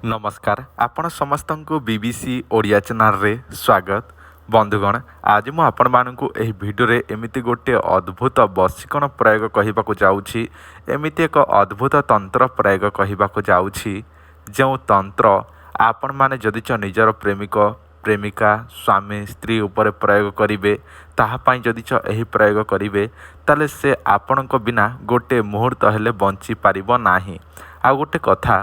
नमस्कार आपण समस्त को बीबीसी ओडिया चैनल रे स्वागत। बंधुगण आज मु आपण मानकु एही भिडियो रे एमिति गोटे अद्भुत वशीकरण प्रयोग कहिबाकु जाउछि। एमिति एक अद्भुत तंत्र प्रयोग कहिबाकु जाउछि जो तंत्र आपण माने जदि निजर प्रेमिक प्रेमिका स्वामी स्त्री उपर प्रयोग करिवे ताहा पई जदि एही प्रयोग करिवे ताले से आपणक बिना गोटे मुहूर्त हेले बंची पारिबो नाही। आ गोटे कथा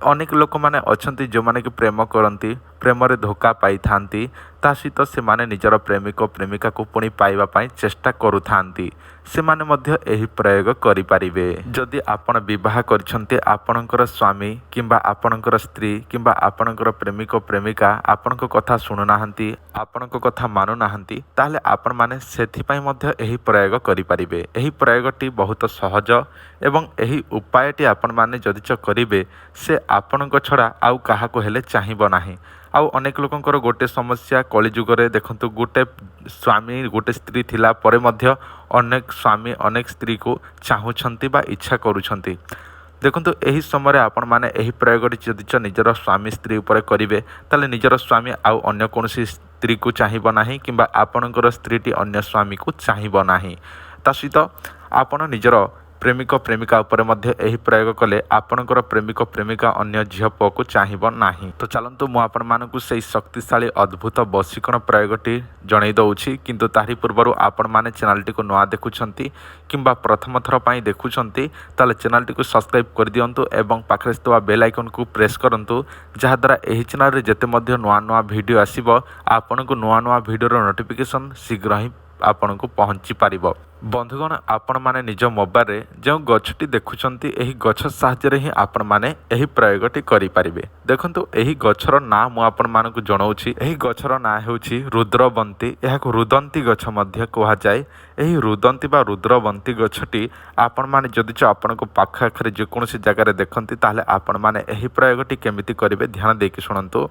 अनेक लोक माने अछंती जो माने कि प्रेम करती प्रेम रे धोखा पाई थांती ता सहित से माने निजर प्रेमिक प्रेमिका को पुणी पाइबा पाई चेष्टा करुथांती से माने मध्य एही प्रयोग करि पारिबे। जदि आपण विवाह करछंती आपणकर स्वामी किंबा आपणकर स्त्री किंबा आपणकर प्रेमिक प्रेमिका आपणक कथा सुनु नाहंती आपणक कथा मानु नाहंती ताले आपण माने सेथि पई मध्य एही प्रयोग करि पारिबे। एही प्रयोगटी बहुत सहज एवं एही उपायटी आपण माने जदि करिवे से आपणक छड़ा आउ काहाको हेले चाहिबो नाही। आउ अनेक लोकंकर गोटे समस्या कली जुगरे देखंतु गोटे स्वामी गोटे स्त्री थिला परे मध्य अनेक स्वामी अनेक स्त्री को चाहुछंती बा इच्छा करूछंती। देखंतु एही समय आपण माने एही प्रयोगटी जदि निजर स्वामी स्त्री उपरे करिवे ताले निजर स्वामी आउ अन्य कोनोसी स्त्री को चाहिबो नाही किंबा आपणकर स्त्रीटी अन्य स्वामी को चाहिबो नाही। ता सहित आपण निजर प्रेमिक प्रेमिका उपरे मध्य एही प्रयोग कले आपणकर प्रेमिक प्रेमिका अन्य झील पुओ को चाहिबो नाही। तो चलंतु मु आपण मानकु सेही शक्तिशाली अद्भुत वशीकरण प्रयोगटी जणै दउछि किंतु तारि पूर्वरु आपण माने चैनलटी को नुआ देखुछंती किंबा प्रथम थर पई देखुछंती ताले चैनलटी को सब्सक्राइब कर दियंतु एवं पाखरे थवा बेल आइकन को प्रेस करंतु जहा द्वारा एही चैनल रे जेते मध्य नुआ नुआ वीडियो आसीबो आपणको नुआ नुआ वीडियो रो नोटिफिकेशन शीघ्र ही आपण को पहुंची पारिबो। बंधुगण आपण माने निज मोबाइल रे जो गछटी देखुचंती एही गछ साहाय्य रे ही आपण माने एही प्रयोगटी करि पारिबे। देखंतु एही गछर ना मु आपण मानकु जणाउछि। एही गछर ना हेउछि रुद्रवंती। एहाको रुदंती गछ मध्य कहा जाय। एही रुदंती बा रुद्रवंती गछटी आपण माने जदि आपण को पाख आखरे जे कोनोसी जगह रे देखंती ताले आपण माने एही प्रयोगटी केमिति करिवे ध्यान देकी सुनंतु।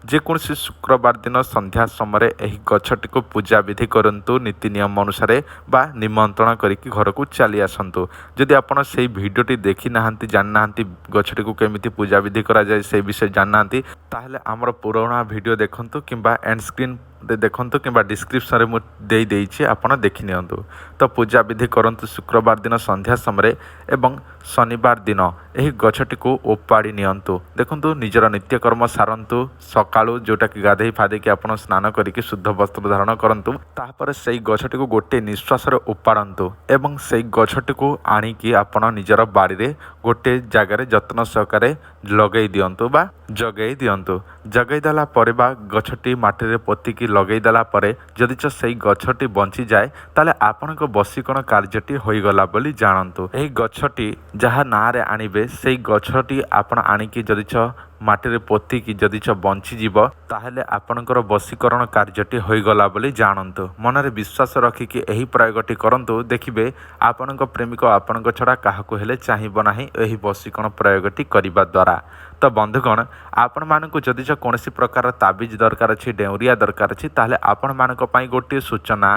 जेकोसी शुक्रवार दिन संध्या समय एही गछटी को पूजा विधि करंतु नीति नियम अनुसार बा निमंत्रण करिकी घर को चली आसंतु। जदि आपण से भिडियोटी देखी नाहंती जान नाहंती गछटी को केमिति पूजा विधि करा जाय से विषय जान नाहंती ताहले हमर पुराना वीडियो देखंतु किंबा एंड स्क्रीन देखंतु किंबा डिस्क्रिप्शन रे मु देई देइछि आपण देखि नियंतु। तो पूजा विधि करंतु शुक्रवार दिन संध्या समय एवं शनिवार दिन एही गछटी को ओपाड़ी नियंतु। देखंतु निजर नित्यकर्म सारंतु सकाळु जोटा कि गाधेई फादे कि आपण स्नान करिकि शुद्ध वस्त्र धारण करंतु तापर सेही गछटी को गोटे निश्वास रे ओपाड़ंतु एवं सेही गछटी को आनी कि आपण निजर बाड़ी रे गोटे जगह रे जत्न सहकारे लगेई दियंतु बा जगेई दियंतु। जगेई दला परे बा गछटी माटी रे पोती कि लगेई दला परे जदि सेही गछटी बंची जाए ताले आपणक वशीकरण कार्यटी होई गला बोली जानंतु। एही गछटी जहा ना रे आनिबे सेही गछटी आपण आनिकी जदि माटी रे पोती कि जदि बंची जीव ताहले आपणकर वशीकरण कार्यटी होई गला बोली जानंतु। मनरे विश्वास रखिकी एही प्रयोगटी करंतु देखिबे आपणक प्रेमिक आपणक छड़ा काहाको हेले चाहिबो नाही एही वशीकरण प्रयोगटी करिबा द्वारा। तो बंधुगण आपण मानकु जदि कोनोसी प्रकार ताबिज दरकार अछि डेउरिया दरकार अछि ताहले आपण मानक पई गोटे सूचना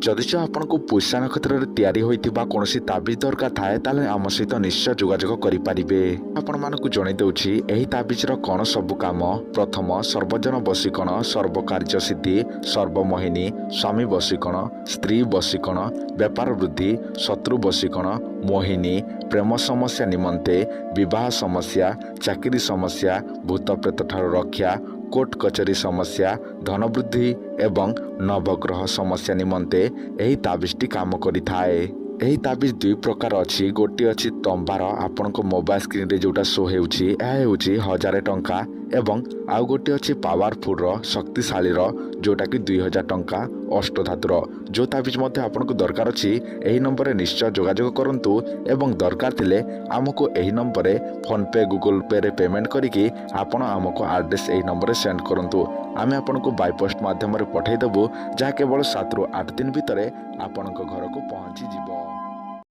जदि आपको पैसा नक्षत्र में तैयारी होइतिबा कोनोसी ताबिज दरकार थाए ताले आम सहित निश्चय जोगाजोग करि पारिबे। आपण मानकु जणै देउछि एही ताबिजर कोन सब काम प्रथम सर्वजन वशीकरण सर्व कार्य सिद्धि सर्वमोहिनी स्वामी वशीकरण स्त्री वशीकरण व्यापार वृद्धि शत्रु वशीकरण मोहिनी प्रेम समस्या निमंते विवाह समस्या चाकरी समस्या भूत प्रेत ठार रक्षा कोर्ट कचेरी समस्या धन वृद्धि एवं नवग्रह समस्या निमंते एही ताबिजटी काम करिथाए। एही ताबिज दुई प्रकार अछि। गोटे अछि तंबार आपणको मोबाइल स्क्रीन रे जोटा शो हेउछि एहा हेउछि 1000 टंका एवं आउ गोटे अछि पावरफुल रो शक्तिशाली रो जोटा कि 2000 टंका अष्टधातुर। जो ताबिज मध्य आपणको दरकार अछि एही नंबर रे निश्चय जोगाजोग करंतु एवं दरकार थिले आमको एही नंबर रे फोन पे गूगल पे रे पेमेंट करिकि आपण आमको एड्रेस एही नंबर रे सेंड करंतु। आमे आपणको बाय पोस्ट माध्यम रे पठै देबु जहा केवल 7 रु 8 दिन भितरे आपणको घर को पहुंची जिवो।